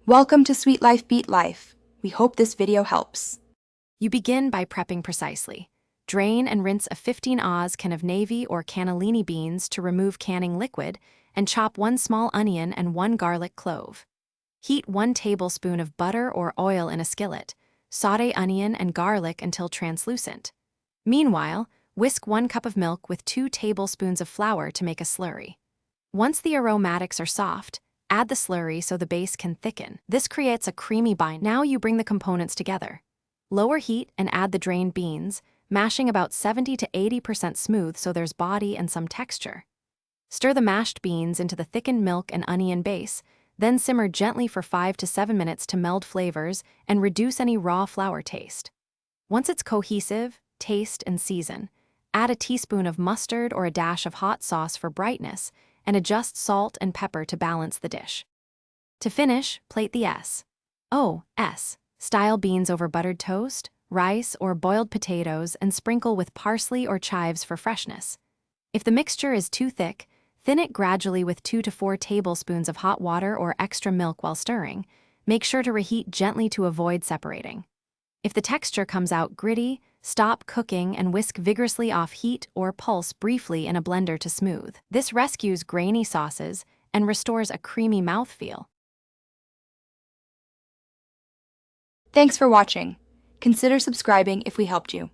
Welcome to Sweet Life Beat Life. We hope this video helps. You begin by prepping precisely. Drain and rinse a 15 oz can of navy or cannellini beans to remove canning liquid, and chop 1 small onion and 1 garlic clove. Heat 1 tablespoon of butter or oil in a skillet. Sauté onion and garlic until translucent. Meanwhile, whisk 1 cup of milk with 2 tablespoons of flour to make a slurry. Once the aromatics are soft, add the slurry so the base can thicken. This creates a creamy bind. Now you bring the components together. Lower heat and add the drained beans, mashing about 70 to 80% smooth so there's body and some texture. Stir the mashed beans into the thickened milk and onion base, then simmer gently for 5 to 7 minutes to meld flavors and reduce any raw flour taste. Once it's cohesive, taste and season. Add a teaspoon of mustard or a dash of hot sauce for brightness, and adjust salt and pepper to balance the dish. To finish, plate the style beans over buttered toast, rice, or boiled potatoes and sprinkle with parsley or chives for freshness. If the mixture is too thick, thin it gradually with 2 to 4 tablespoons of hot water or extra milk while stirring. Make sure to reheat gently to avoid separating. If the texture comes out gritty, stop cooking and whisk vigorously off heat or pulse briefly in a blender to smooth. This rescues grainy sauces and restores a creamy mouthfeel. Thanks for watching. Consider subscribing if we helped you.